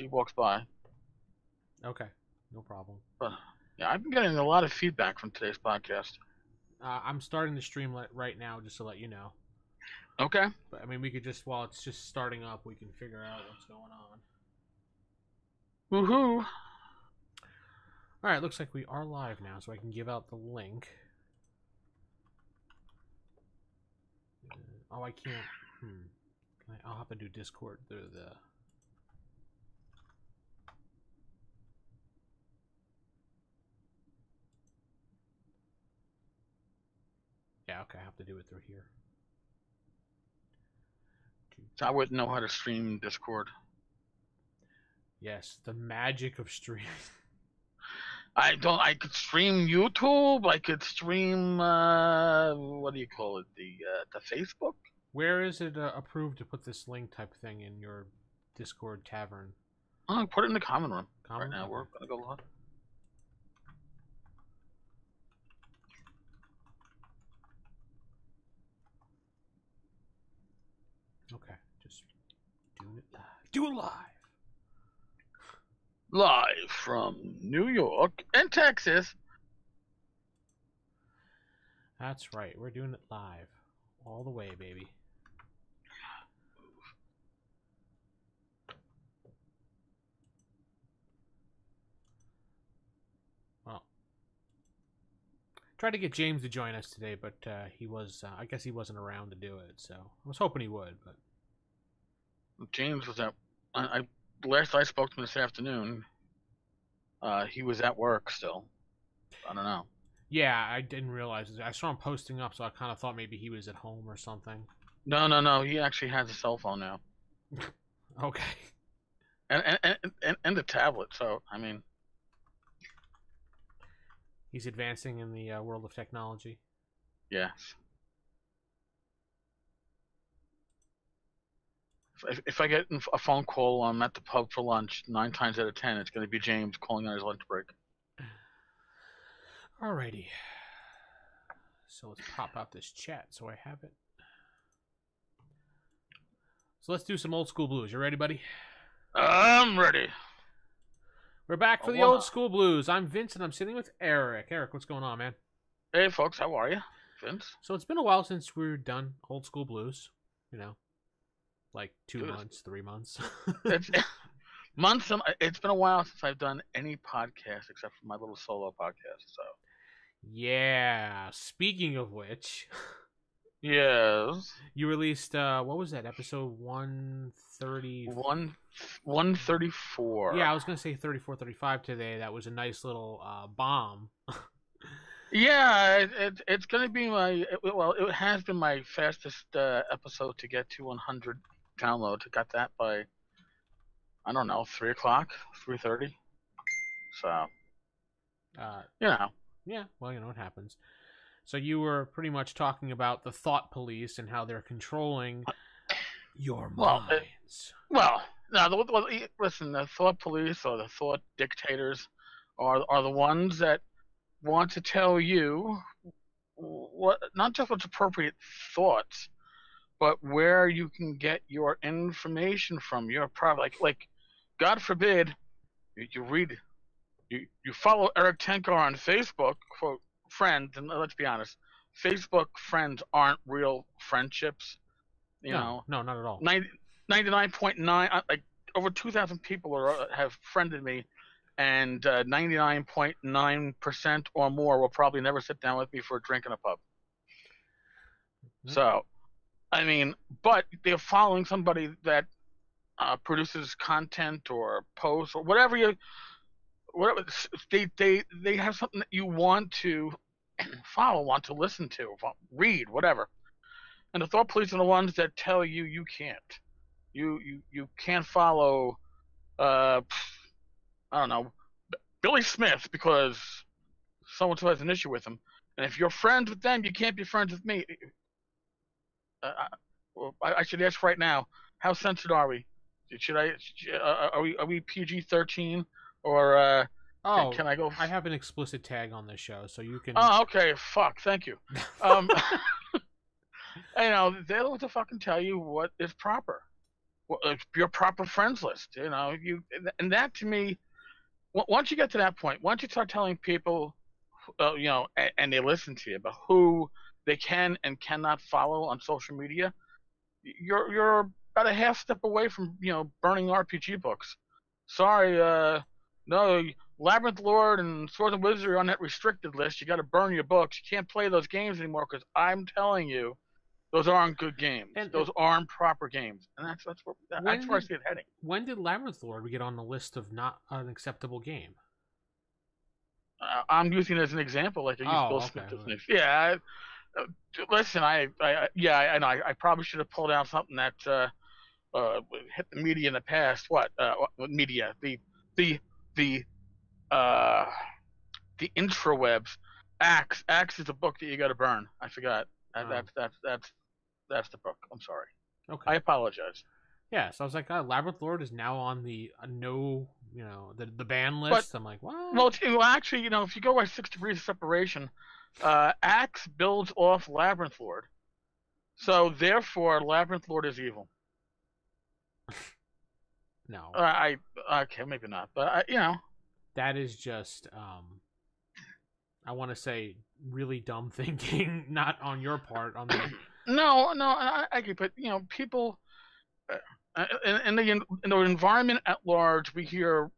she walks by. Okay, no problem. But yeah, I've been getting a lot of feedback from today's podcast. I'm starting the stream right now just to let you know. Okay. But I mean, we could just while it's just starting up, we can figure out what's going on. Woohoo! All right, looks like we are live now, so I can give out the link. Oh, I can't. I'll have to do Discord through the. Yeah, okay, I have to do it through here. I wouldn't know how to stream Discord. Yes, the magic of streaming. I could stream YouTube. I could stream what do you call it? The Facebook. Where is it approved to put this link type thing in your Discord tavern? Oh, put it in the common room. Common? Right now, Okay. we're gonna go live. Okay, just doing it live. Do it live. Live from New York and Texas. That's right. We're doing it live. All the way, baby. Well, tried to get James to join us today, but he was, I guess he wasn't around to do it, so I was hoping he would, but. James was at, last I spoke to him this afternoon, he was at work still. I don't know. Yeah, I didn't realize it. I saw him posting up, so I kind of thought maybe he was at home or something. No. He actually has a cell phone now. Okay. And a tablet. So I mean, he's advancing in the world of technology. Yes. If I get a phone call, I'm at the pub for lunch. 9 times out of 10, it's going to be James calling on his lunch break. Alrighty. So let's pop out this chat so I have it. So let's do some old school blues. You ready, buddy? I'm ready. We're back for the old school blues. I'm Vince and I'm sitting with Erik. Erik, what's going on, man? Hey, folks. How are you? Vince. So it's been a while since we've done old school blues. You know, like 2 months, 3 months. Months. It's been a while since I've done any podcast except for my little solo podcast. So. Yeah. Speaking of which. Yes. You released, what was that, episode 130? 134. Yeah, I was going to say 34, 35 today. That was a nice little bomb. Yeah, it's going to be it has been my fastest episode to get to 100 downloads. I got that by, I don't know, 3 o'clock, 3:30. So, you know. Yeah, well, you know, it happens. So you were pretty much talking about the thought police and how they're controlling your minds. Listen, the thought police or the thought dictators are the ones that want to tell you what, not just what's appropriate thoughts, but where you can get your information from. Your product, like God forbid, you follow Erik Tenkar on Facebook, quote, friends, and let's be honest, Facebook friends aren't real friendships. No, not at all. 99.9, like over 2,000 people have friended me, and 99.9% or more will probably never sit down with me for a drink in a pub. Mm-hmm. So, I mean, but they're following somebody that produces content or posts or whatever they have something that you want to follow, want to listen to, read, whatever. And the thought police are the ones that tell you you can't. You can't follow, I don't know, Billy Smith because someone has an issue with him. And if you're friends with them, you can't be friends with me. I should ask right now, how censored are we? Are we PG-13 or can I go? I have an explicit tag on this show, so you can. Oh, okay. Fuck. Thank you. You know, they'll have to fucking tell you what is proper. your proper friends list. And that to me, once you get to that point, once you start telling people, and they listen to you, but who they can and cannot follow on social media, you're about a half step away from burning RPG books. Sorry, no, Labyrinth Lord and Sword and Wizard are on that restricted list. You got to burn your books. You can't play those games anymore because I'm telling you, those aren't good games. Those aren't proper games, and that's where I see it heading. When did Labyrinth Lord get on the list of not an acceptable game? I'm using it as an example, like I used Bill Smith. Yeah, listen, I know I probably should have pulled out something that hit the media in the past. What media? The uh, the intrawebs. Axe is a book that you got to burn. I forgot. That's the book. I'm sorry. Okay. I apologize. Yeah, so I was like, Labyrinth Lord is now on the the ban list. I'm like, what? Well, actually, if you go by 6 degrees of separation, Axe builds off Labyrinth Lord, so therefore Labyrinth Lord is evil. No. Okay, maybe not, but that is just I want to say really dumb thinking, not on your part. On the no, I agree, but people. In the environment at large, we hear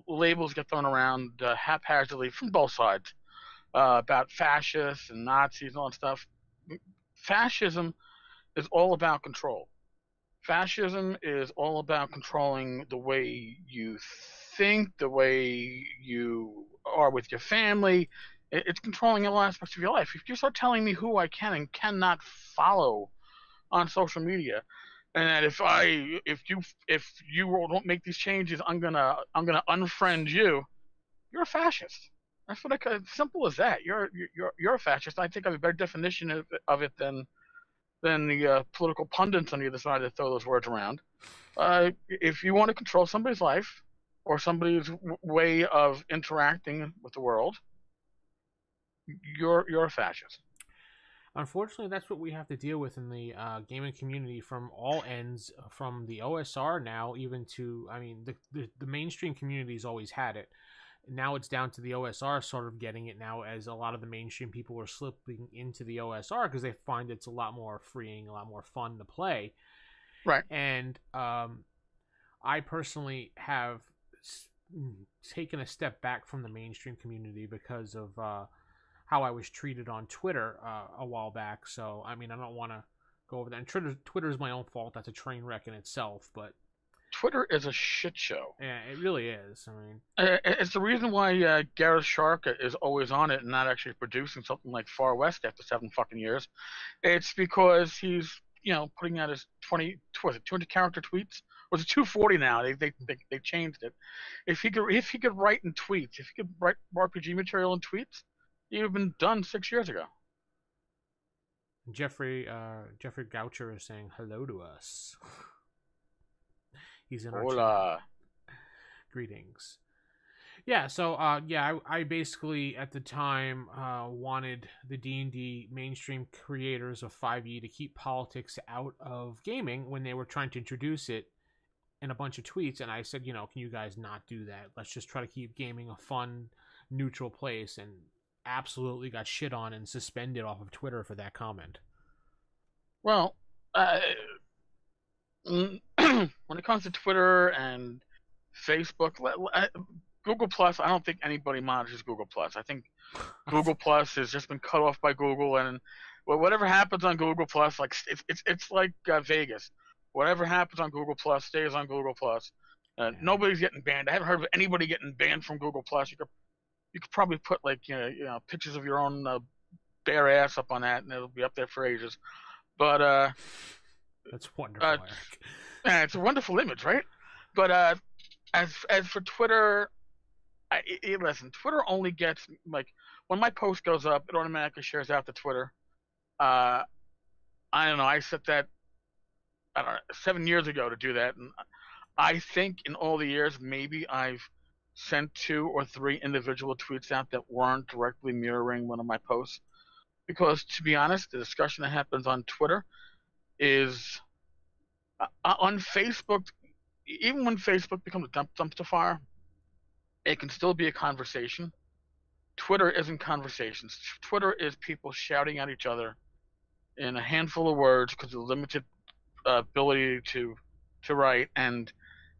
labels get thrown around haphazardly from both sides about fascists and Nazis and all that stuff. Fascism is all about control. Fascism is all about controlling the way you think, the way you are with your family. It's controlling all aspects of your life. If you start telling me who I can and cannot follow on social media, and if you don't make these changes, I'm gonna unfriend you. You're a fascist. That's what simple as that. You're a fascist. I think I have a better definition of it than the political pundits on the other side that throw those words around. If you want to control somebody's life or somebody's way of interacting with the world, you're a fascist. Unfortunately, that's what we have to deal with in the gaming community from all ends, from the OSR now even to, I mean, the mainstream community's always had it. Now it's down to the OSR sort of getting it now, as a lot of the mainstream people are slipping into the OSR because they find it's a lot more freeing, a lot more fun to play. Right. And I personally have taken a step back from the mainstream community because of how I was treated on Twitter a while back. So, I mean, I don't want to go over that. And Twitter is my own fault. That's a train wreck in itself, but Twitter is a shit show. Yeah, it really is. I mean, it's the reason why Gareth Shark is always on it and not actually producing something like Far West after 7 fucking years. It's because he's putting out his 200 character tweets. Or is it 240 now? They changed it. If he could write in tweets, if he could write RPG material in tweets, he'd have been done 6 years ago. Jeffrey Goucher is saying hello to us. He's in our Hola. Chat. Greetings. Yeah, so I basically at the time wanted the D&D mainstream creators of 5e to keep politics out of gaming when they were trying to introduce it in a bunch of tweets, and I said, can you guys not do that? Let's just try to keep gaming a fun, neutral place, and absolutely got shit on and suspended off of Twitter for that comment. Well, when it comes to Twitter and Facebook, Google Plus, I don't think anybody monitors Google Plus. I think Google Plus has just been cut off by Google, and whatever happens on Google Plus, like it's like Vegas. Whatever happens on Google Plus stays on Google Plus. Nobody's getting banned. I haven't heard of anybody getting banned from Google Plus. You could probably put like pictures of your own bare ass up on that, and it'll be up there for ages. But that's wonderful. It's a wonderful image, right? But as for Twitter, listen. Twitter only gets like when my post goes up, it automatically shares out to Twitter. I don't know. I set that 7 years ago to do that, and I think in all the years maybe I've sent 2 or 3 individual tweets out that weren't directly mirroring one of my posts. Because to be honest, the discussion that happens on Twitter is On Facebook, even when Facebook becomes a dumpster fire, it can still be a conversation. Twitter isn't conversations. Twitter is people shouting at each other in a handful of words because of limited ability to write, and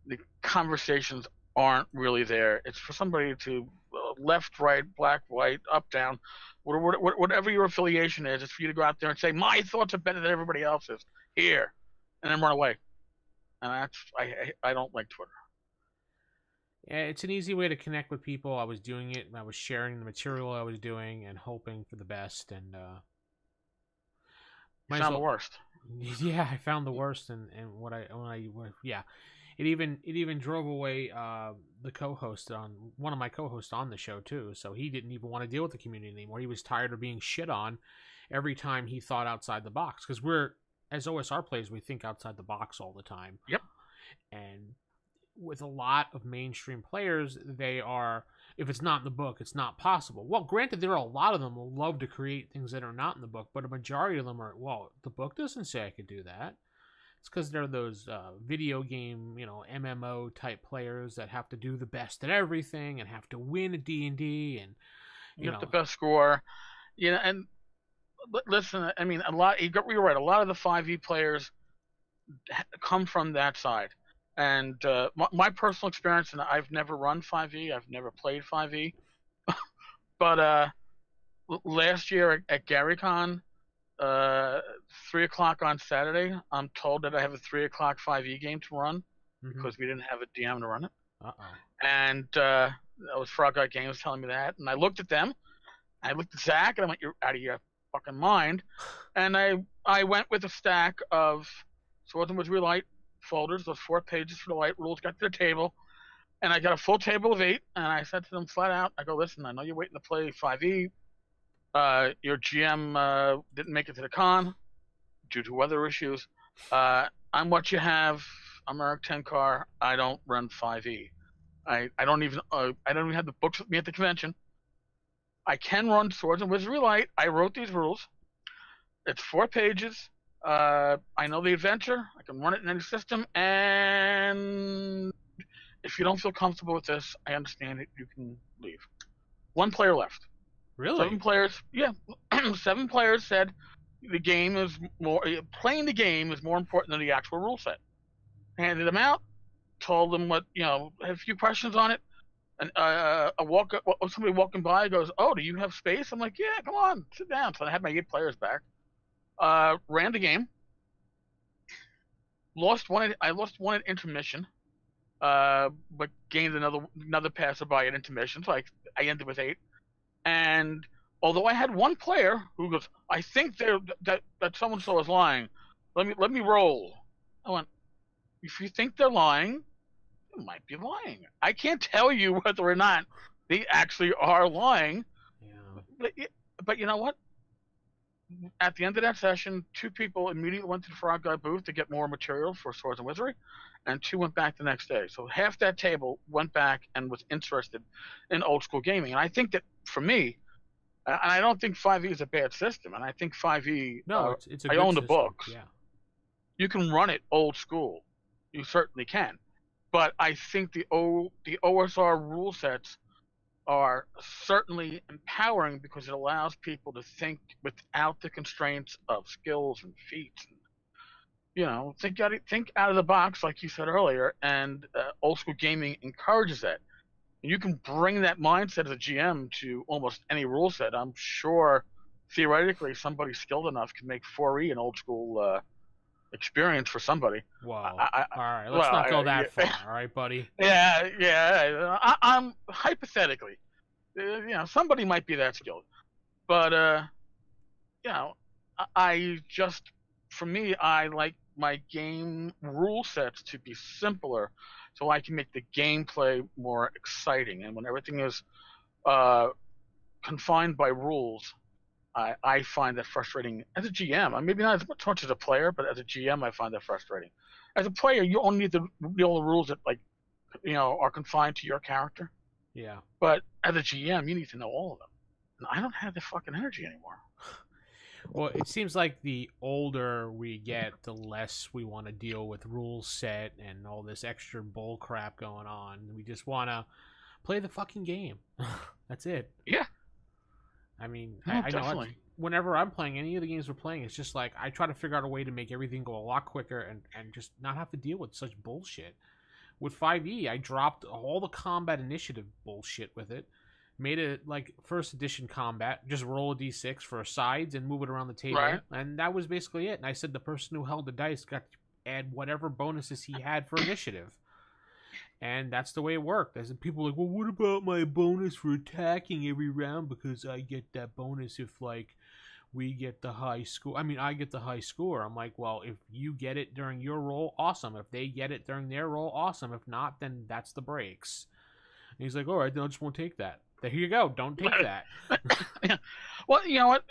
the conversations aren't really there. It's for somebody to left, right, black, white, up, down, whatever your affiliation is. It's for you to go out there and say my thoughts are better than everybody else's here, and then run away. And that's I don't like Twitter. Yeah, it's an easy way to connect with people. I was doing it, and I was sharing the material I was doing, and hoping for the best. And You might as sound the well. worst. Yeah, I found the worst, and yeah, it even drove away the co-host on one of my co-hosts on the show too. So he didn't even want to deal with the community anymore. He was tired of being shit on every time he thought outside the box, because we're, as OSR players, we think outside the box all the time. Yep. And with a lot of mainstream players, they are, if it's not in the book, it's not possible. Well, granted, there are a lot of them who love to create things that are not in the book, but a majority of them are, well, the book doesn't say I could do that. It's because they're those video game, MMO type players that have to do the best at everything and have to win a D&D, and You have the best score. And listen, I mean, you're right. A lot of the 5e players come from that side. And my personal experience, and I've never run 5e, I've never played 5e, but last year at GaryCon, 3 o'clock on Saturday, I'm told that I have a 3 o'clock 5e game to run because we didn't have a DM to run it. And that was Frog Guy Games telling me that. And I looked at them, I looked at Zach, and I went, "You're out of your fucking mind." And I went with a stack of Swords and Wizardry Light folders, those 4 pages for the light rules, got to the table, and I got a full table of 8, and I said to them flat out, I go, "Listen, I know you're waiting to play 5e. Your GM didn't make it to the con due to weather issues. I'm what you have. I'm Eric Tenkar. I don't run 5e. I don't even have the books with me at the convention. I can run Swords and Wizardry Light. I wrote these rules. It's 4 pages. I know the adventure. I can run it in any system. And if you don't feel comfortable with this, I understand it. You can leave." 1 player left. Really? 7 players. Yeah, 7 players said the game is more playing the game is more important than the actual rule set. Handed them out. Told them what had a few questions on it. And somebody walking by goes, "Oh, do you have space?" I'm like, "Yeah, come on, sit down." So I had my 8 players back. Ran the game. I lost one at intermission, but gained another passerby at intermission. So I ended with 8. And although I had 1 player who goes, "I think that so and so is lying. Let me roll." I went, "If you think they're lying, they might be lying. I can't tell you whether or not they actually are lying." Yeah. But you know what? At the end of that session, 2 people immediately went to the Frog Guy booth to get more material for Swords and Wizardry, and 2 went back the next day. So half that table went back and was interested in old school gaming. And I think that for me, and I don't think 5e is a bad system, and I think 5e. No, it's a I good own the system. books. Yeah. You can run it old school. You certainly can. But I think the OSR rule sets are certainly empowering because it allows people to think without the constraints of skills and feats. Think out of the box, like you said earlier, and old school gaming encourages that. And you can bring that mindset as a GM to almost any rule set. I'm sure, theoretically, somebody skilled enough can make 4e an old school experience for somebody. Wow. All right, let's not go that far. All right, buddy. Yeah. I'm hypothetically, somebody might be that skilled, but I just, for me, I like my game rule sets to be simpler, so I can make the gameplay more exciting. And when everything is confined by rules, I find that frustrating as a GM. Maybe not as much as a player, but as a GM, I find that frustrating. As a player, you only need to know the rules that are confined to your character. Yeah. But as a GM, you need to know all of them. And I don't have the fucking energy anymore. Well, it seems like the older we get, the less we want to deal with rules set and all this extra bull crap going on. We just want to play the fucking game. That's it. Yeah. I mean, No, I know definitely. whenever I'm playing any of the games we're playing, it's just like I try to figure out a way to make everything go a lot quicker and just not have to deal with such bullshit. With 5e, I dropped all the combat initiative bullshit with it. Made it like first edition combat, just roll a d6 for sides and move it around the table. Right. And that was basically it. And I said the person who held the dice got to add whatever bonuses he had for initiative. And that's the way it worked. As people were like, well, what about my bonus for attacking every round? Because I get that bonus if, like, we get the high score. I mean, I get the high score. I'm like, well, if you get it during your roll, awesome. If they get it during their roll, awesome. If not, then that's the breaks. And he's like, all right, then I just won't take that. There you go. Don't take that. Yeah. Well, you know what?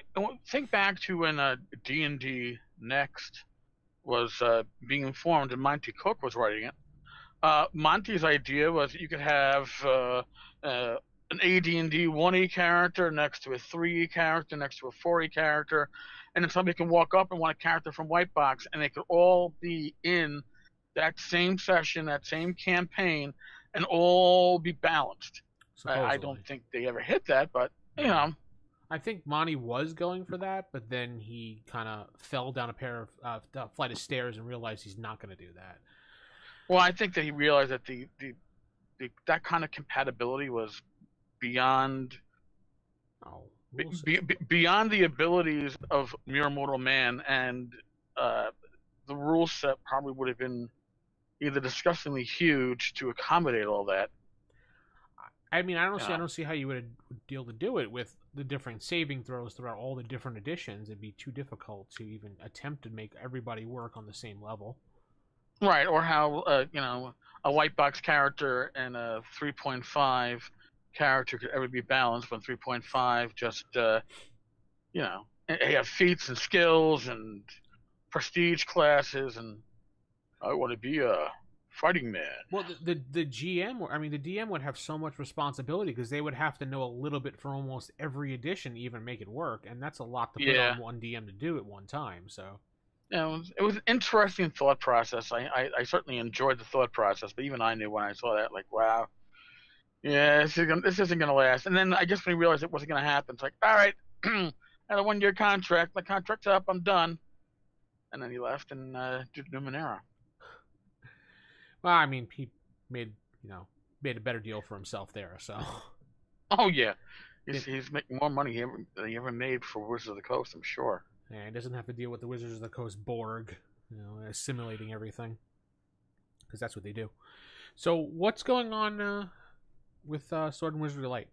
Think back to when D&D Next was being formed and Monty Cook was writing it. Monty's idea was you could have an AD&D 1E character next to a 3E character next to a 4E character, and then somebody can walk up and want a character from White Box, and they could all be in that same session, that same campaign, and all be balanced. I don't think they ever hit that, but, you know. I think Monty was going for that, but then he kind of fell down a flight of stairs and realized he's not going to do that. Well, I think that he realized that that kind of compatibility was beyond beyond the abilities of mere mortal man, and the rule set probably would have been either disgustingly huge to accommodate all that. I mean, I don't see how you would deal to do it with the different saving throws throughout all the different editions. It'd be too difficult to even attempt to make everybody work on the same level. Right, or how a white box character and a 3.5 character could ever be balanced when 3.5 just you have feats and skills and prestige classes, and I want to be a fighting man. Well, the GM, I mean, the DM would have so much responsibility because they would have to know a little bit for almost every edition to even make it work, and that's a lot to put on one DM to do at one time. So, it was an interesting thought process. I certainly enjoyed the thought process, but even I knew when I saw that, like, wow, yeah, this isn't gonna last. And then I just when I realized it wasn't gonna happen, it's like, all right, I had a 1-year contract. My contract's up. I'm done. And then he left and did Numenera. Well, I mean, he made a better deal for himself there. So. Oh yeah, he's making more money than he ever made for Wizards of the Coast, I'm sure. Yeah, he doesn't have to deal with the Wizards of the Coast Borg, assimilating everything, because that's what they do. So, what's going on with Sword and Wizardry Light?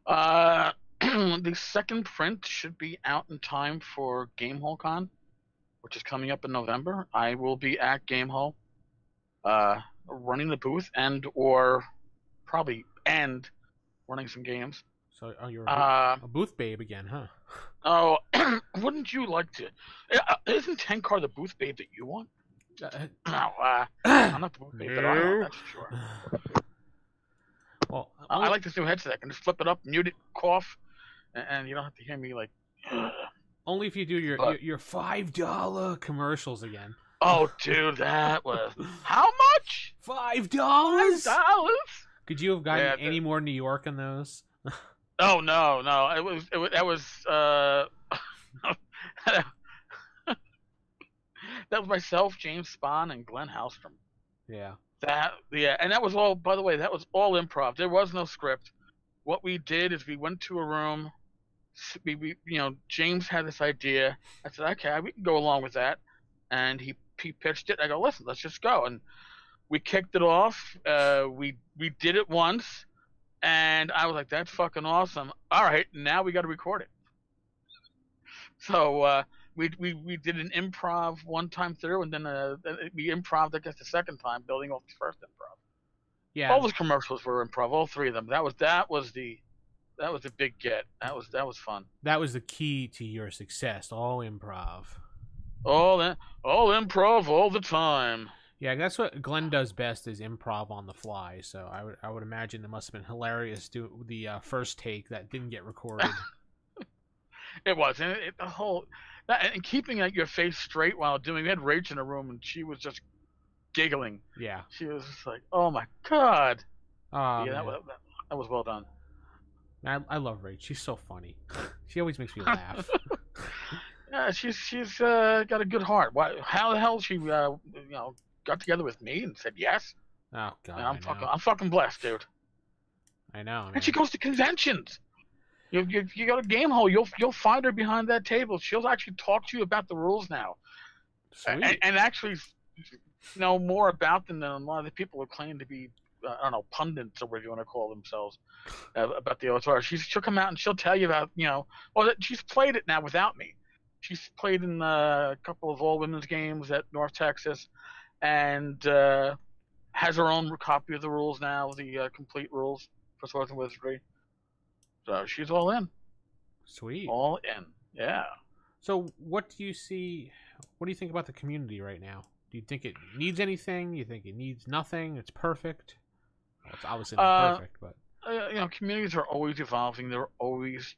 The second print should be out in time for Gamehole Con, which is coming up in November. I will be at Gamehole, running the booth or running some games. So, you're a booth babe again, huh? Oh, wouldn't you like to? Isn't Tenkar the booth babe that you want? No, I'm not the booth babe that I want, that's for sure. Well, I like this new headset. I can just flip it up, mute it, cough, and you don't have to hear me like. Only if you do your $5 commercials again. Oh, dude, that was how much? $5. $5. Could you have gotten any more New York in those? Oh no! That was that was myself, James Spahn, and Glenn Hallstrom. Yeah. And that was all. By the way, that was all improv. There was no script. What we did is we went to a room. James had this idea. I said, okay, we can go along with that, and he pitched it. I go, listen, let's just go, and we kicked it off. We did it once. And I was like, that's fucking awesome. All right, now we got to record it. So we did an improv one time through, and then we improv'd, I guess, the second time, building off the first improv. Yeah. All those commercials were improv, all three of them. That was the big get. That was fun. That was the key to your success. All improv. All improv all the time. Yeah, that's what Glenn does best is improv on the fly. So I would imagine it must have been hilarious to the first take that didn't get recorded. It was, and the whole that, and keeping your face straight while doing. We had Rach in the room, and she was just giggling. Yeah. She was just like, "Oh my god!" Oh Yeah, man, that was well done. I love Rach. She's so funny. She always makes me laugh. Yeah, she's got a good heart. Why? How the hell she got together with me and said yes? Oh God, Man, I know. I'm fucking blessed, dude. I know, And she man. goes to conventions. You go to game hole, you'll find her behind that table. She'll actually talk to you about the rules now, Sweet. and actually know more about them than a lot of the people who claim to be I don't know, pundits or whatever you want to call themselves about the OSR. She'll come out and she'll tell you about well, she's played it now without me. She's played in a couple of all women's games at North Texas, and has her own copy of the rules now, the complete rules for Swords and Wizardry. So she's all in. Sweet. All in. Yeah. So, what do you see? What do you think about the community right now? Do you think it needs anything? You think it needs nothing? It's perfect. Well, it's obviously not perfect, but communities are always evolving. They're always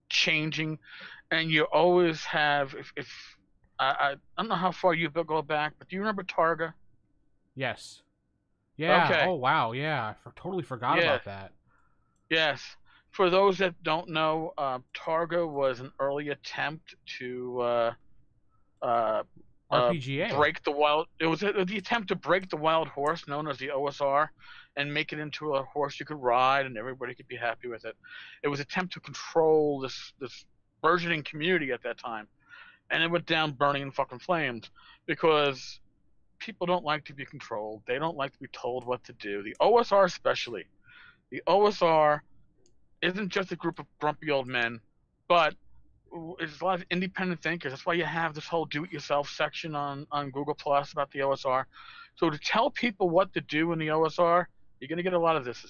changing, and you always have. If I don't know how far you go back, but do you remember Targa? yes, yeah. Okay. Oh wow, yeah. Totally forgot Yeah. about that. Yes. For those that don't know, Targa was an early attempt to uh, RPGA. break the wild. It was the attempt to break the wild horse known as the OSR, and make it into a horse you could ride and everybody could be happy with it. It was an attempt to control this burgeoning community at that time, and it went down burning in fucking flames because people don't like to be controlled. They don't like to be told what to do. The OSR especially. The OSR isn't just a group of grumpy old men, but it's a lot of independent thinkers. That's why you have this whole do-it-yourself section on Google Plus about the OSR. So to tell people what to do in the OSR, you're going to get a lot of this.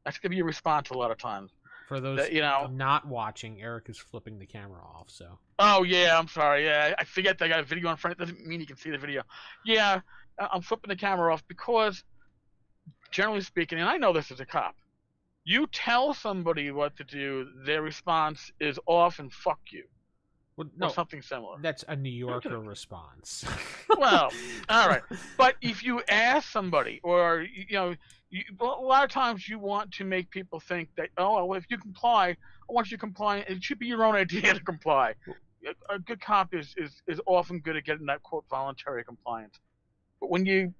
That's going to be your response a lot of times. For those That not watching, Eric is flipping the camera off. So. Oh yeah, I'm sorry. Yeah, I forget that I got a video in front. It doesn't mean you can see the video. Yeah, I'm flipping the camera off because, generally speaking, and I know this as a cop, you tell somebody what to do, their response is often "fuck you" Well, or no, something similar. that's a New Yorker response. Well, all right, but if you ask somebody, or a lot of times you want to make people think that, oh, well, if you comply, I want you to comply. It should be your own idea to comply. A good cop is often good at getting that quote voluntary compliance. But when you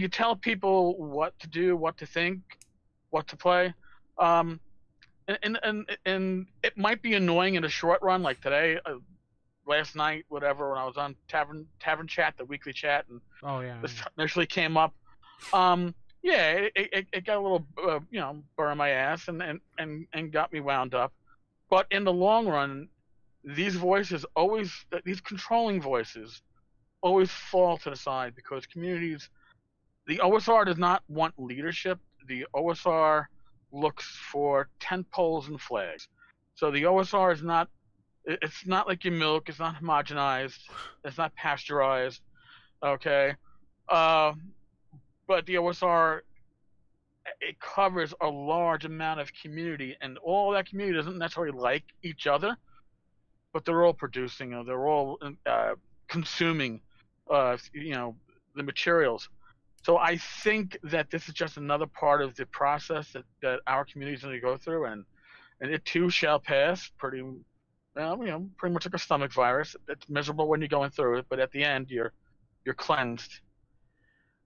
tell people what to do, what to think, what to play, um, and it might be annoying in a short run, like today, last night, whatever, when I was on Tavern Chat, the weekly chat, and Oh yeah. this initially came up. Yeah, it got a little burn my ass and got me wound up. But in the long run, these voices always, these controlling voices, always fall to the side because communities. The OSR does not want leadership. The OSR looks for tent poles and flags. So the OSR is not. It's not like your milk. It's not homogenized. It's not pasteurized. Okay. Uh, but the OSR, it covers a large amount of community, and all that community doesn't necessarily like each other, but they're all producing. They're all consuming. The materials. So I think that this is just another part of the process that our community is going to go through, and it too shall pass. Pretty much like a stomach virus. It's miserable when you're going through it, but at the end you're cleansed.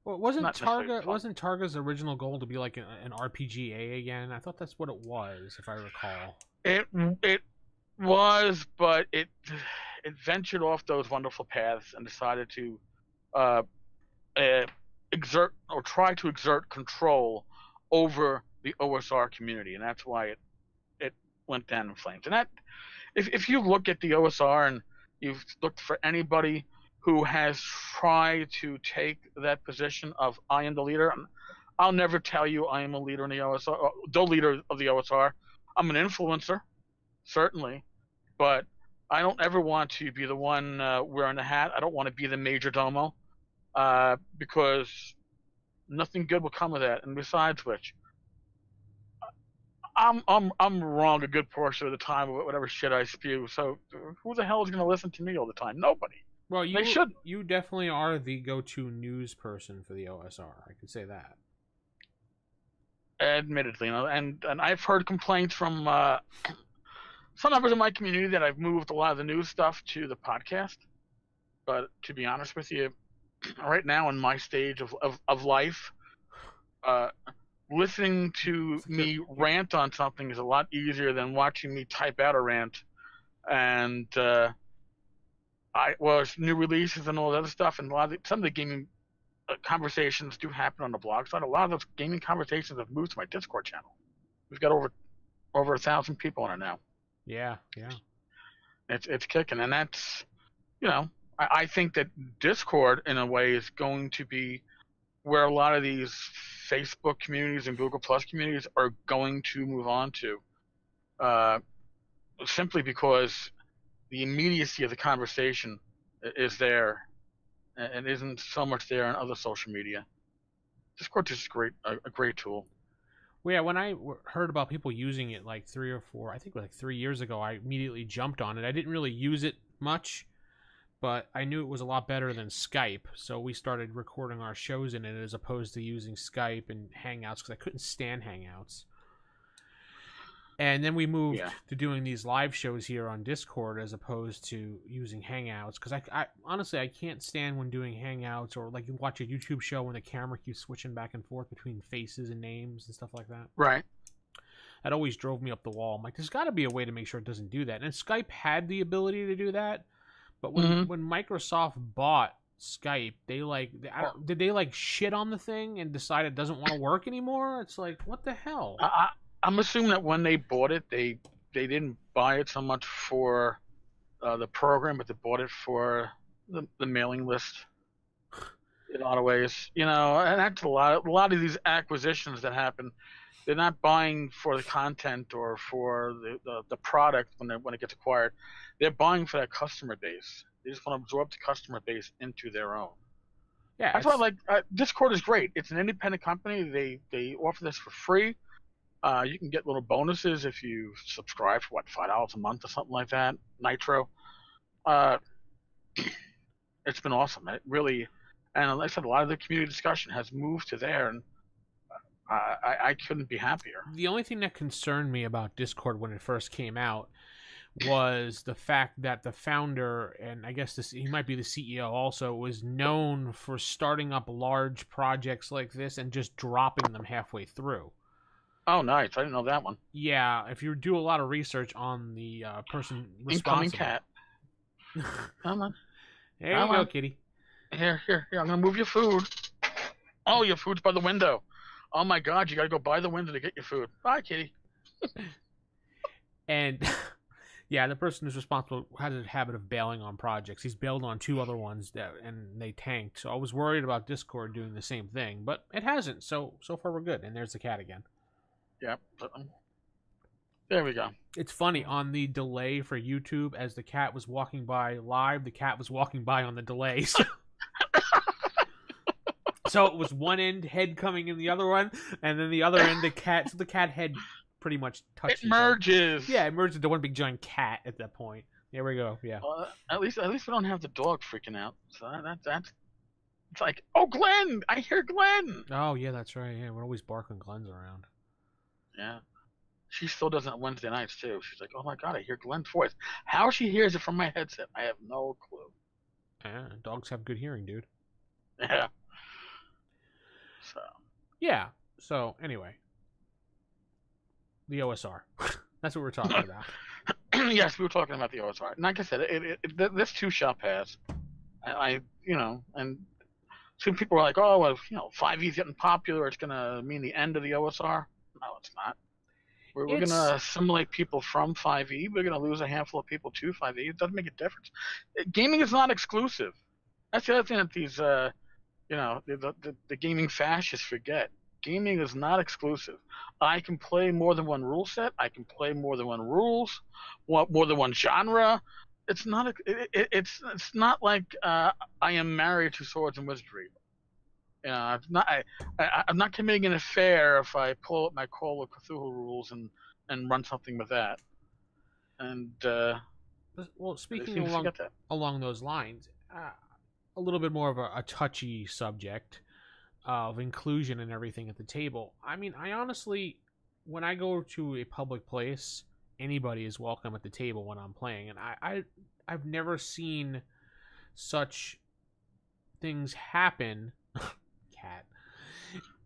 Well, Not necessarily fun. wasn't Targa's original goal to be like an RPGA again? I thought that's what it was, if I recall. It was, but it ventured off those wonderful paths and decided to uh, exert or try to exert control over the OSR community, and that's why it went down in flames. And that, if you look at the OSR and you've looked for anybody who has tried to take that position of I am the leader, I'll never tell you I am a leader in the OSR, the leader of the OSR. I'm an influencer, certainly, but I don't ever want to be the one wearing the hat. I don't want to be the major domo, because nothing good will come of that. And besides which, I'm wrong a good portion of the time with whatever shit I spew. So who the hell is gonna listen to me all the time? Nobody. Well, They should. you definitely are the go-to news person for the OSR. I can say that. Admittedly, and I've heard complaints from some members of my community that I've moved a lot of the news stuff to the podcast. But to be honest with you, right now in my stage of life, listening to me rant on something is a lot easier than watching me type out a rant. And it's new releases and all that other stuff, and some of the gaming conversations do happen on the blog side. A lot of those gaming conversations have moved to my Discord channel. We've got over 1,000 people on it now. Yeah. It's kicking, and that's, I think that Discord in a way is going to be where a lot of these Facebook communities and Google Plus communities are going to move on to, simply because the immediacy of the conversation is there and isn't so much there on other social media. Discord is a great tool. Well, yeah, when I heard about people using it like 3 years ago, I immediately jumped on it. I didn't really use it much, but I knew it was a lot better than Skype, so we started recording our shows in it as opposed to using Skype and Hangouts, because I couldn't stand Hangouts. And then we moved to doing these live shows here on Discord as opposed to using Hangouts, because I honestly, I can't stand when doing Hangouts, or like you watch a YouTube show when the camera keeps switching back and forth between faces and names and stuff like that. Right. That always drove me up the wall. I'm like, there's got to be a way to make sure it doesn't do that. And Skype had the ability to do that, but when Microsoft bought Skype, did they shit on the thing and decide it doesn't want to work anymore? It's like, what the hell? I'm assuming that when they bought it, they didn't buy it so much for the program, but they bought it for the mailing list. In a lot of ways, and that's a lot of these acquisitions that happen. They're not buying for the content or for the product when it gets acquired. They're buying for that customer base. They just want to absorb the customer base into their own. Yeah, that's why Discord is great. It's an independent company. They offer this for free. You can get little bonuses if you subscribe for $5 a month or something like that. Nitro. It's been awesome. It really, and like I said, a lot of the community discussion has moved to there, and I couldn't be happier. The only thing that concerned me about Discord when it first came out was the fact that the founder, and I guess he might be the CEO also, was known for starting up large projects like this and just dropping them halfway through. Oh, nice. I didn't know that one. Yeah, if you do a lot of research on the person responsible. Incoming cat. Come on. There you go, kitty. Here. I'm going to move your food. Oh, your food's by the window. Oh, my God. You got to go by the window to get your food. Bye, kitty. And, yeah, the person who's responsible has a habit of bailing on projects. He's bailed on 2 other ones, and they tanked. So I was worried about Discord doing the same thing. But it hasn't. So far, we're good. And there's the cat again. Yep. There we go. It's funny, on the delay for YouTube, as the cat was walking by live, the cat was walking by on the delay. So it was one end head coming in the other one, and then the other end the cat. So the cat head pretty much touches. It merges. Yeah, it merges into one big giant cat at that point. There we go. Yeah. At least we don't have the dog freaking out. So that's. It's like, oh, Glenn! I hear Glenn. Oh yeah, that's right. Yeah, we're always barking Glenn's around. Yeah. She still does it on Wednesday nights, too. She's like, oh, my God, I hear Glenn's voice. How she hears it from my headset, I have no clue. Yeah, dogs have good hearing, dude. Yeah. So. Yeah. So, anyway. The OSR. That's what we're talking about. Yes, we were talking about the OSR. And like I said, this too shall pass. And some people were like, oh, well, 5E's getting popular. It's going to mean the end of the OSR. No, it's not. We're going to assimilate people from 5E. We're going to lose a handful of people to 5E. It doesn't make a difference. Gaming is not exclusive. That's the other thing that these, the gaming fascists forget. Gaming is not exclusive. I can play more than one rule set. I can play more than one rules, more than one genre. It's not. It's not like I am married to swords and wizardry. I'm not committing an affair if I pull up my Call of Cthulhu rules and run something with that. And Well, they speaking seem to forget that. along those lines, a little bit more of a touchy subject of inclusion and everything at the table. I mean, I honestly, when I go to a public place, anybody is welcome at the table when I'm playing, and I've never seen such things happen. Cat.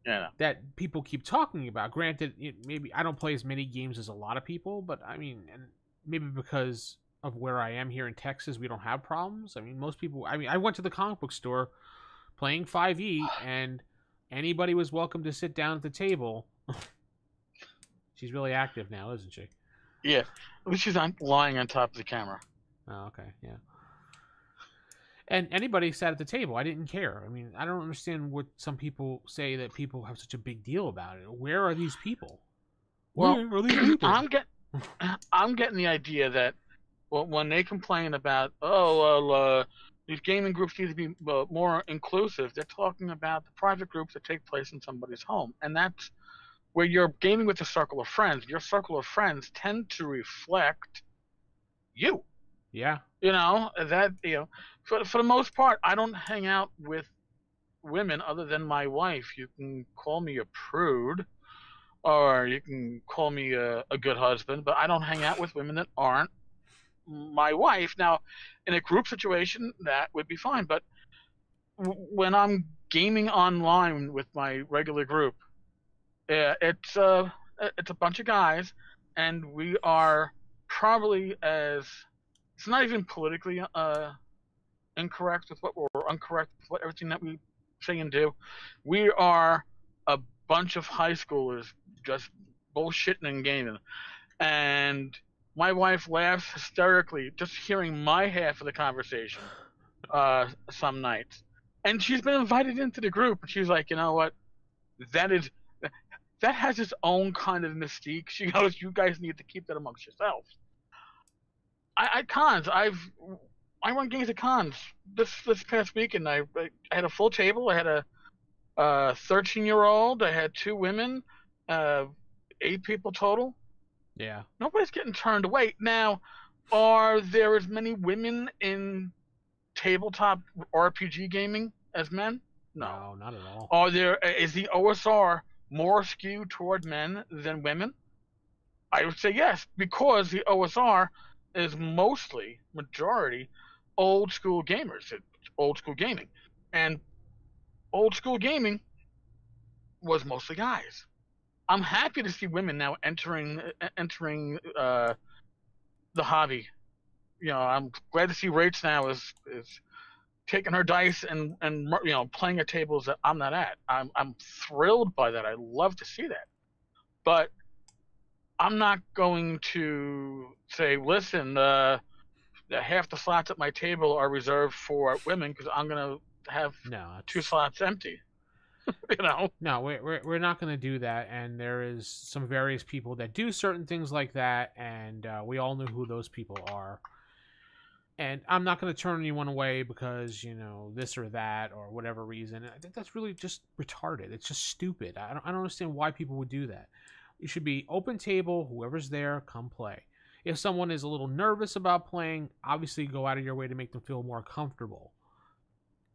Yeah. That people keep talking about. Granted, maybe I don't play as many games as a lot of people, but I mean, and maybe because of where I am here in Texas, we don't have problems. I mean, most people. I mean, I went to the comic book store playing 5e, and anybody was welcome to sit down at the table. She's really active now, isn't she? Yeah. At least she's not lying on top of the camera. Oh, okay, yeah. And anybody sat at the table. I didn't care. I mean, I don't understand what some people say that people have such a big deal about it. Where are these people? Well, Where are these people? I'm getting the idea that when they complain about these gaming groups need to be more inclusive, they're talking about the private groups that take place in somebody's home, and that's where you're gaming with a circle of friends. Your circle of friends tend to reflect you. Yeah. For the most part, I don't hang out with women other than my wife. You can call me a prude, or you can call me a good husband, but I don't hang out with women that aren't my wife. Now, in a group situation, that would be fine, but when I'm gaming online with my regular group, it's a bunch of guys, and we are probably as it's not even politically incorrect with what we're incorrect with what everything that we say and do. We are a bunch of high schoolers just bullshitting and gaming, and my wife laughs hysterically just hearing my half of the conversation some nights. And she's been invited into the group, and she's like, you know what? That is that has its own kind of mystique. She goes, you guys need to keep that amongst yourselves. At cons, I run games at cons. This past weekend, I had a full table. I had a 13-year-old. I had two women, 8 people total. Yeah. Nobody's getting turned away. Now, are there as many women in tabletop RPG gaming as men? No, not at all. Is the OSR more skewed toward men than women? I would say yes, because the OSR is majority old school gamers. It's old school gaming. And old school gaming was mostly guys. I'm happy to see women now entering the hobby. I'm glad to see Rach now is taking her dice and playing at tables that I'm not at. I'm thrilled by that. I love to see that. But I'm not going to say, listen, half the slots at my table are reserved for women because I'm going to have 2 slots empty. No, we're not going to do that. And there is some various people that do certain things like that, and we all know who those people are. And I'm not going to turn anyone away because this or that or whatever reason. I think that's really just retarded. It's just stupid. I don't understand why people would do that. It should be open table. Whoever's there, come play. If someone is a little nervous about playing, obviously go out of your way to make them feel more comfortable.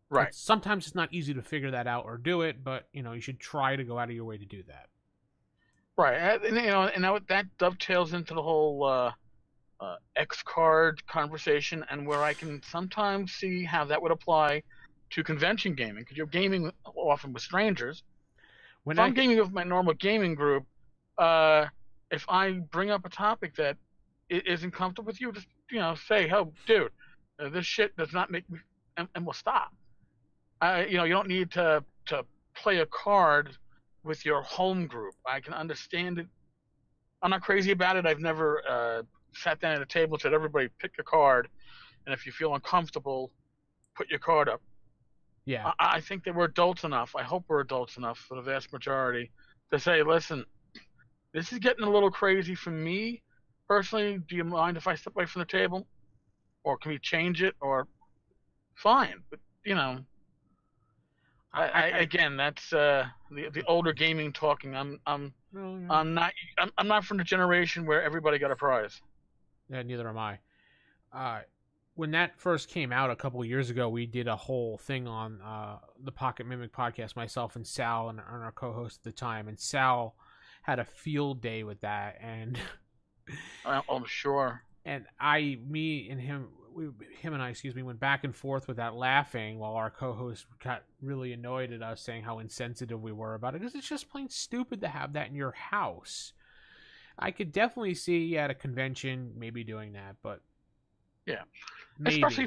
Right. Sometimes it's not easy to figure that out or do it, but you should try to go out of your way to do that. Right, and that dovetails into the whole X card conversation, and where I can sometimes see how that would apply to convention gaming, because you're gaming often with strangers. If I'm gaming with my normal gaming group, if I bring up a topic that isn't comfortable with you, just say, "Oh, dude, this shit does not make me," and we'll stop. You don't need to play a card with your home group. I can understand it. I'm not crazy about it. I've never sat down at a table and said, "Everybody pick a card, and if you feel uncomfortable, put your card up." Yeah. I think that we're adults enough. I hope we're adults enough for the vast majority to say, "Listen, this is getting a little crazy for me personally. Do you mind if I step away from the table, or can we change it?" Or fine, but Again, that's the older gaming talking. Well, yeah. I'm not from the generation where everybody got a prize. Yeah, neither am I. When that first came out a couple of years ago, we did a whole thing on the Pocket Mimic podcast, myself and Sal and our co-host at the time, and Sal had a field day with that, and I'm sure. and him and I, excuse me, went back and forth with that, laughing while our co-host got really annoyed at us, saying how insensitive we were about it, because it's just plain stupid to have that in your house. I could definitely see at a convention maybe doing that, but yeah, maybe. Especially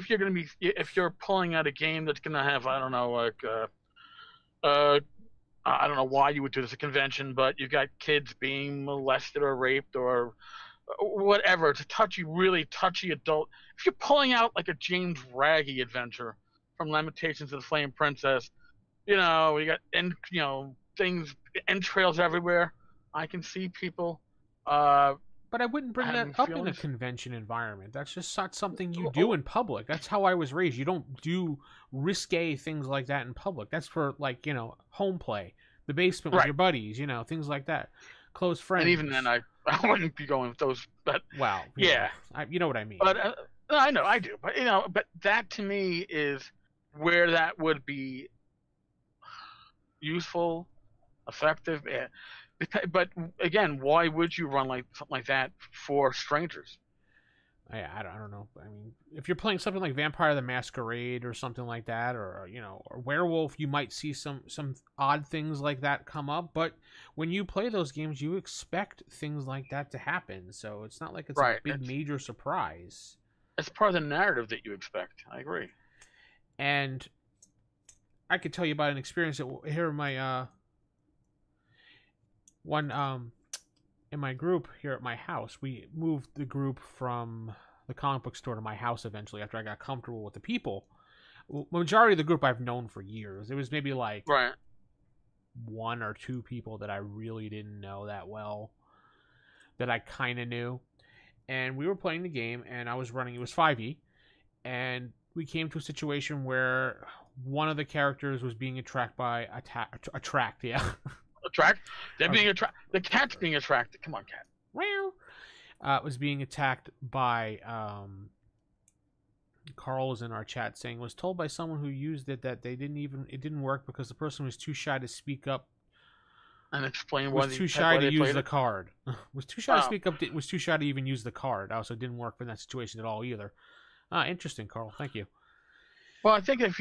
if you're pulling out a game that's gonna have, I don't know, like I don't know why you would do this at a convention, but you've got kids being molested or raped or whatever. It's a really touchy adult. If you're pulling out like a James Raggy adventure from Lamentations of the Flame Princess, you got things, entrails everywhere. I can see people. But I wouldn't bring that up in a convention environment. That's just not something you do in public. That's how I was raised. You don't do risque things like that in public. That's for, like, home play, the basement with your buddies, things like that, close friends. And even then, I wouldn't be going with those. But wow, yeah, you know what I mean. But I know I do. But but that to me is where that would be useful, effective. Yeah. But again, why would you run something like that for strangers? I don't know. I mean, if you're playing something like Vampire the Masquerade or something like that, or or Werewolf, you might see some odd things like that come up. But when you play those games, you expect things like that to happen. So it's not like it's a big major surprise. It's part of the narrative that you expect. I agree. And I could tell you about an experience here in my in my group here at my house. We moved the group from the comic book store to my house eventually after I got comfortable with the people. Majority of the group I've known for years. It was maybe like one or two people that I really didn't know that well, that I kind of knew. And we were playing the game, and I was running. It was 5e, and we came to a situation where one of the characters was being attracted by attract. They're being attracted. The cat's being attracted. Come on, cat. Was being attacked by Carl is in our chat saying, was told by someone who used it that it didn't work because the person was too shy to speak up and explain why. Was too shy to use the card. Was too shy to speak up. Was too shy to even use the card. Also, didn't work in that situation at all either. Interesting, Carl. Thank you. Well, I think if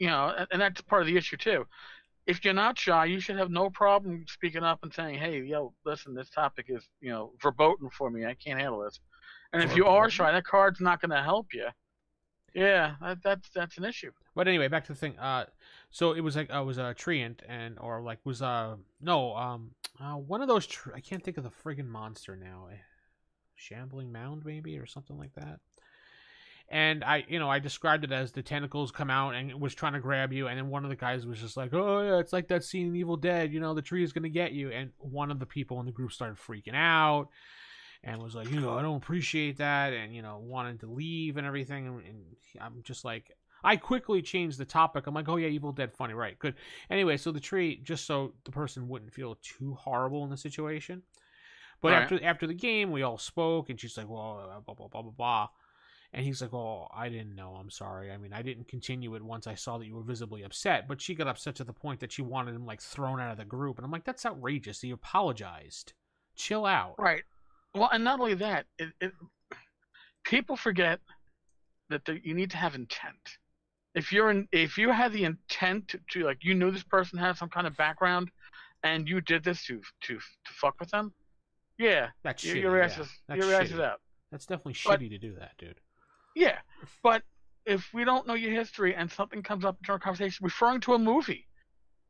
and that's part of the issue too. If you're not shy, you should have no problem speaking up and saying, "Hey, listen, this topic is, verboten for me. I can't handle this." And if you are shy, that card's not going to help you. Yeah, that's an issue. But anyway, back to the thing. So it was like was a treant one of those. I can't think of the friggin' monster now. Shambling mound maybe or something like that. And I described it as the tentacles come out and it was trying to grab you, and then one of the guys was just like, "Oh yeah, it's like that scene in Evil Dead, the tree is gonna get you." And one of the people in the group started freaking out and was like, I don't appreciate that, and wanted to leave and everything. And I'm just like, I quickly changed the topic. I'm like, "Oh yeah, Evil Dead, funny, right? Good." Anyway, so the tree, just so the person wouldn't feel too horrible in the situation. But after the game, we all spoke, and she's like, "Well, blah blah blah blah blah." And he's like, "Oh, I didn't know. I'm sorry. I mean, I didn't continue it once I saw that you were visibly upset." But she got upset to the point that she wanted him, like, thrown out of the group. And I'm like, that's outrageous. He apologized. Chill out. Right. Well, and not only that, people forget that you need to have intent. If you had the intent to like, you knew this person had some kind of background, and you did this to fuck with them, yeah, that's shitty. Your ass is out. That's definitely shitty to do that, dude. Yeah, but if we don't know your history and something comes up during a conversation referring to a movie,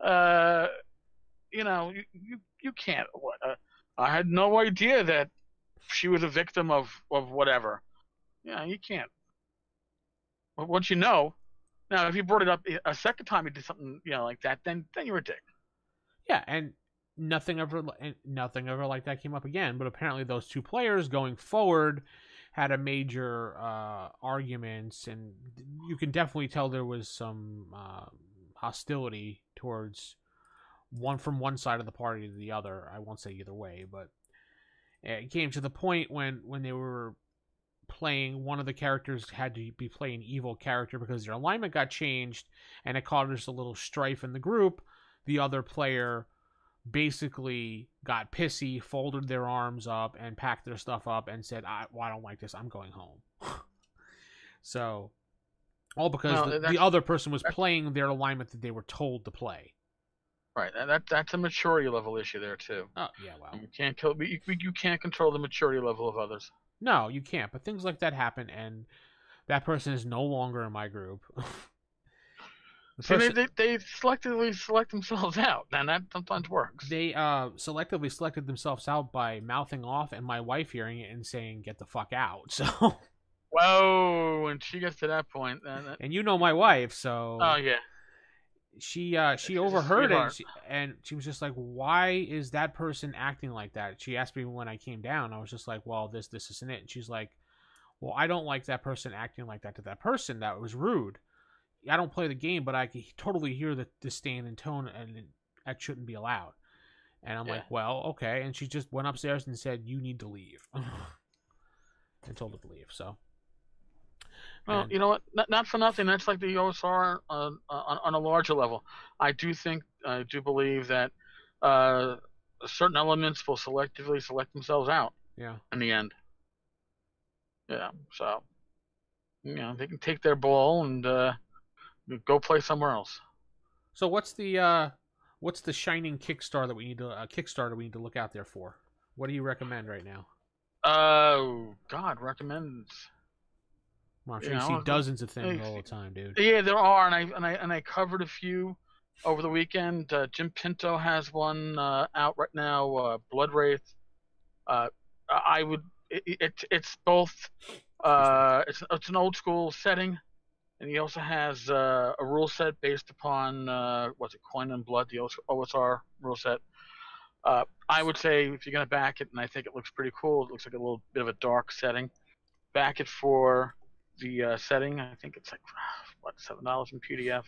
you can't. I had no idea that she was a victim of whatever. Yeah, you can't. But once you know, now if you brought it up a second time, you did something like that, then you're a dick. Yeah, and nothing ever like that came up again. But apparently, those two players going forward had a major arguments, and you can definitely tell there was some hostility towards from one side of the party to the other. I won't say either way, but it came to the point when they were playing, one of the characters had to be playing evil character because their alignment got changed, and it caused a little strife in the group. The other player basically got pissy, folded their arms up, and packed their stuff up and said, I don't like this, I'm going home. So, all because the other person was playing their alignment that they were told to play. Right, that's a maturity level issue there too. Oh yeah, well, you can't control the maturity level of others. No, you can't. But things like that happen, and that person is no longer in my group. They selectively select themselves out, and that sometimes works. They selectively selected themselves out by mouthing off, and my wife hearing it and saying, "Get the fuck out." So. Whoa! When she gets to that point, and you know my wife, so. Oh yeah. She overheard it, and she was just like, "Why is that person acting like that?" She asked me when I came down. I was just like, "Well, this isn't it." And she's like, "Well, I don't like that person acting like that to that person. That was rude. I don't play the game, but I can totally hear the disdain and tone, and that shouldn't be allowed." And I'm like, "Well, okay." And she just went upstairs and said, "You need to leave," and told her to leave. So. Well, you know what? Not for nothing. That's like the OSR on a larger level. I do believe that certain elements will selectively select themselves out. Yeah. In the end. Yeah. So, they can take their ball and go play somewhere else. So what's the shining Kickstarter that we need to look out there for? What do you recommend right now? Oh God, recommends. Well, I'm sure you see dozens of things all the time, dude. Yeah, there are, and I covered a few over the weekend. Jim Pinto has one out right now. Blood Wraith. It's both. It's an old school setting, and he also has a rule set based upon Coin and Blood, the OSR rule set. I would say if you're gonna back it, and I think it looks pretty cool. It looks like a little bit of a dark setting. Back it for the setting. I think it's like $7 in PDF.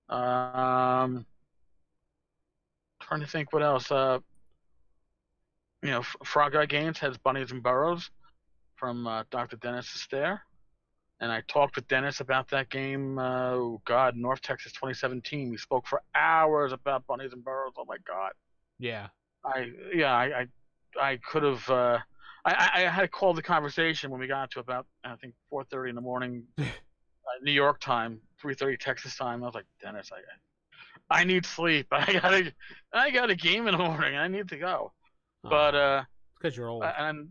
Trying to think what else. Frog Eye Games has Bunnies and Burrows from Dr. Dennis Astaire, and I talked with Dennis about that game. North Texas 2017. We spoke for hours about Bunnies and Burrows. Oh my God. Yeah. I could have. I had to call the conversation when we got to about, I think, 4:30 in the morning, New York time, 3:30 Texas time. I was like, Dennis, I need sleep. I got a game in the morning. I need to go. But it's because you're old. And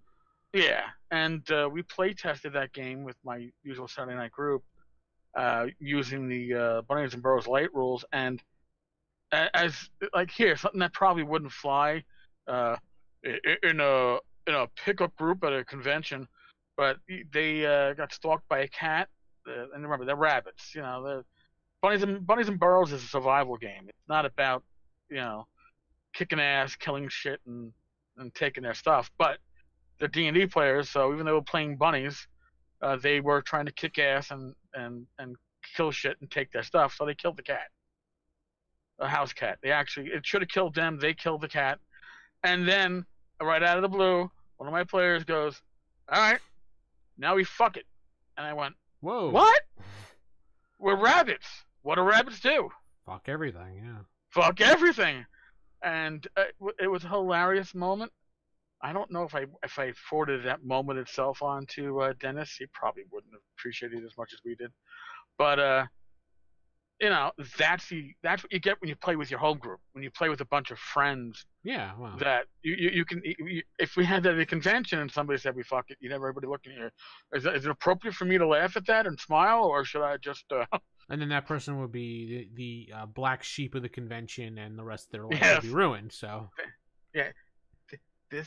we play tested that game with my usual Saturday night group, using the Bunnies and Burrows light rules, and as something that probably wouldn't fly in a pickup group at a convention, but they got stalked by a cat, and remember, they're rabbits. The Bunnies and Burrows is a survival game. It's not about kicking ass, killing shit, and taking their stuff. But they're D&D players, so even though they're playing bunnies, they were trying to kick ass and kill shit and take their stuff. So they killed the cat, a house cat. It should have killed them. They killed the cat, and then, right out of the blue, one of my players goes, "All right, now we fuck it." And I went, "Whoa. What? We're rabbits. What do rabbits do? Fuck everything, yeah. Fuck everything." And it was a hilarious moment. I don't know if I forwarded that moment itself on to Dennis. He probably wouldn't have appreciated it as much as we did. But that's what you get when you play with your home group. When you play with a bunch of friends. Yeah, well. That you can. If we had that at a convention and somebody said we fuck it, you'd have everybody looking here. Is it appropriate for me to laugh at that and smile, or should I just? And then that person would be the black sheep of the convention, and the rest of their life would be ruined. So. Yeah.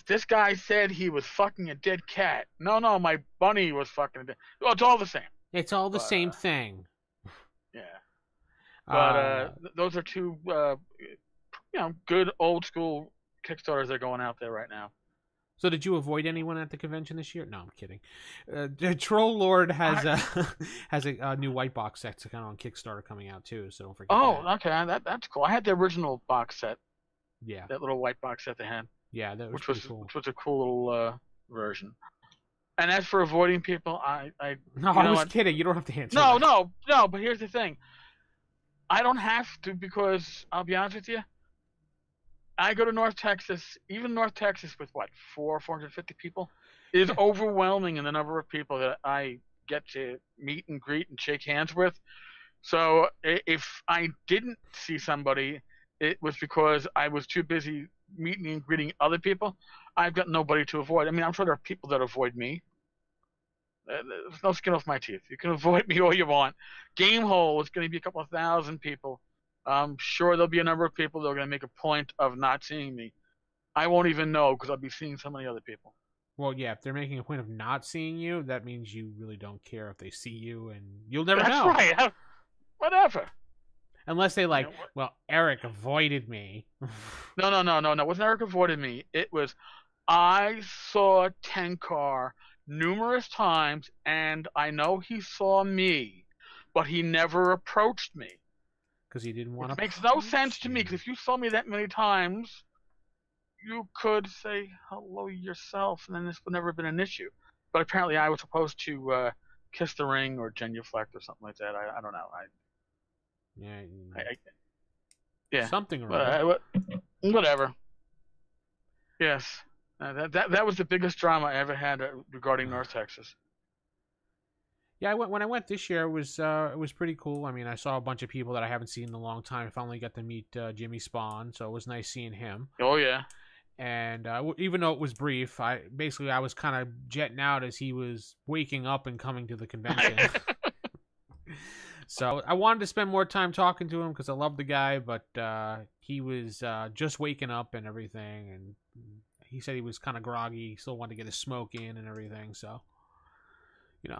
This guy said he was fucking a dead cat. No, my bunny was fucking a dead. Well, it's all the same. It's all the same thing. Yeah. But those are two, good old school Kickstarters that are going out there right now. So did you avoid anyone at the convention this year? No, I'm kidding. Troll Lord has a new white box set kind of on Kickstarter coming out too, so don't forget Oh, that. okay, that's cool. I had the original box set, Yeah, that little white box set they had, yeah, that was which pretty was cool. which was a cool little version. And as for avoiding people, No, you I know was what? kidding. You don't have to answer No, that. no, no. But here's the thing. I don't have to, because I'll be honest with you. I go to North Texas, even North Texas with what, 450 people, is Yeah, overwhelming in the number of people that I get to meet and greet and shake hands with. So if I didn't see somebody, it was because I was too busy meeting and greeting other people. I've got nobody to avoid. I mean, I'm sure there are people that avoid me. There's no skin off my teeth. You can avoid me all you want. Gamehole is going to be a couple of thousand people. I'm sure there'll be a number of people that are going to make a point of not seeing me. I won't even know because I'll be seeing so many other people. well, yeah, if they're making a point of not seeing you, that means you really don't care if they see you, and you'll never That's know. right. Whatever. Unless they You like, know what? well, Eric avoided me. No, no, no, no, no. It wasn't Eric avoided me. It was I saw Tenkar numerous times, and I know he saw me, but he never approached me. Because he didn't want Which to makes no sense approach to me, you. because if you saw me that many times, you could say hello yourself, and then this would never have been an issue. But apparently, I was supposed to kiss the ring or genuflect or something like that. I don't know. Yeah, I yeah. something or other. But, whatever. Yes. That was the biggest drama I ever had regarding North Texas. Yeah, when I went this year, it was pretty cool. I mean, I saw a bunch of people that I haven't seen in a long time. I finally got to meet Jimmy Spawn, so it was nice seeing him. Oh yeah. And even though it was brief, I was kind of jetting out as he was waking up and coming to the convention. So I wanted to spend more time talking to him because I love the guy, but he was just waking up and everything, and he said he was kind of groggy. He still wanted to get his smoke in and everything, so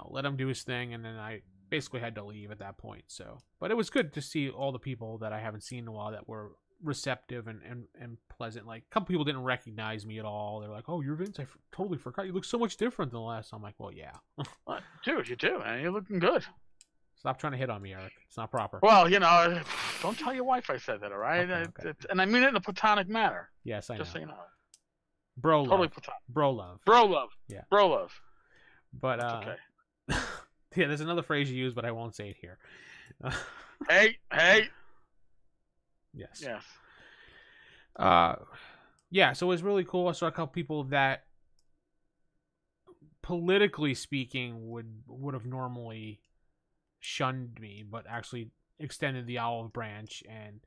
let him do his thing, and then I basically had to leave at that point. So, but it was good to see all the people that I haven't seen in a while that were receptive and pleasant. Like, a couple people didn't recognize me at all. They're like, "Oh, you're Vince. I totally forgot. You look so much different than the last time." I'm like, "Well, yeah." Dude, you do, man. You're looking good. Stop trying to hit on me, Eric. It's not proper. Well, don't tell your wife I said that, all right? Okay. And I mean it in a platonic manner. Yes, I know. Just so you know. Bro Totally love. platonic. Bro love. Bro love. Yeah. Bro love. But That's okay. yeah, there's another phrase you use, but I won't say it here. Hey. Yes. Yes. Yeah, so it was really cool. I saw a couple people that, politically speaking, would have normally shunned me, but actually extended the olive branch and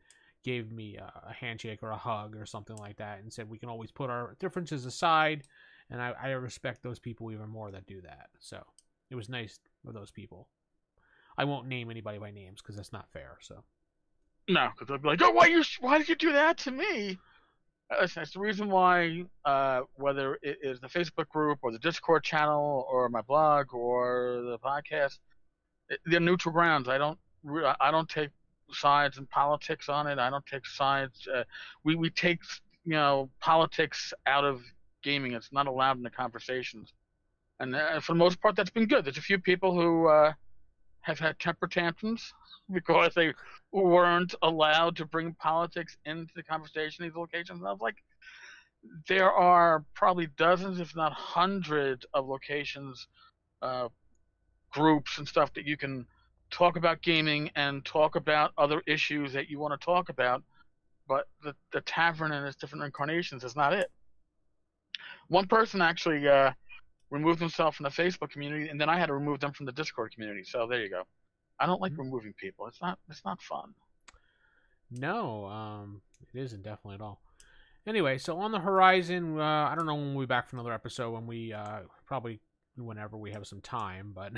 gave me a handshake or a hug or something like that, and said we can always put our differences aside, and I respect those people even more that do that. So it was nice for those people. I won't name anybody by names because that's not fair. So No, because they'll be like, "Oh, why did you do that to me?" That's the reason why, whether it is the Facebook group or the Discord channel or my blog or the podcast, they're neutral grounds. I don't take sides in politics on it. I don't take sides. We take politics out of gaming. It's not allowed in the conversations, and for the most part, that's been good. There's a few people who have had temper tantrums because they weren't allowed to bring politics into the conversation in these locations. And I was like, there are probably dozens, if not hundreds, of locations, groups, and stuff that you can talk about gaming and talk about other issues that you want to talk about. But the tavern and its different incarnations is not it. One person actually removed himself from the Facebook community, and then I had to remove them from the Discord community. So there you go. I don't like removing people. It's not fun. no, it isn't definitely at all. Anyway, so on the horizon, I don't know when we'll be back for another episode. When we probably whenever we have some time, but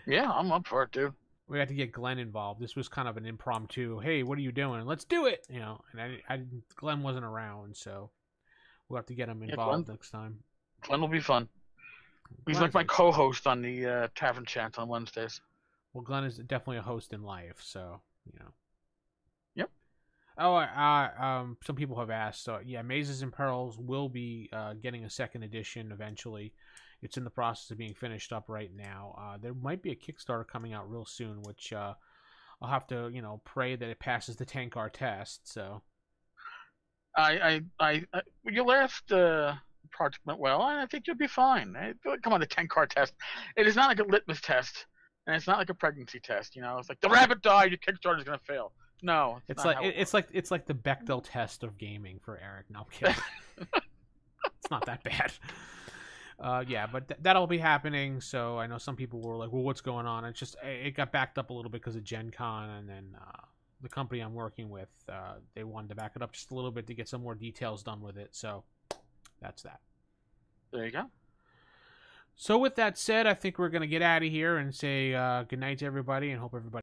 Yeah, I'm up for it, dude. we had to get Glenn involved. This was kind of an impromptu. Hey, what are you doing? Let's do it. And Glenn wasn't around, so we'll have to get him involved next time. Glenn will be fun. He's like my co-host on the Tavern Chat on Wednesdays. Well, Glenn is definitely a host in life, so. Yep. Oh, some people have asked. So yeah, Mazes and Pearls will be getting a second edition eventually. It's in the process of being finished up right now. There might be a Kickstarter coming out real soon, which I'll have to pray that it passes the 10 card test. So Your last project went well, and I think you'll be fine. Come on, the 10 card test. It is not like a litmus test, and it's not like a pregnancy test. It's like the rabbit died, your Kickstarter is gonna fail. No, it's not like how it it's works. like it's like the Bechdel test of gaming for Eric. No, I'm kidding. It's not that bad. Yeah, but that'll be happening. So I know some people were like, "Well, what's going on?" It's just it got backed up a little bit because of Gen Con, and then the company I'm working with, they wanted to back it up just a little bit to get some more details done with it. So that's that. There you go. So with that said, I think we're gonna get out of here and say good night to everybody, and hope everybody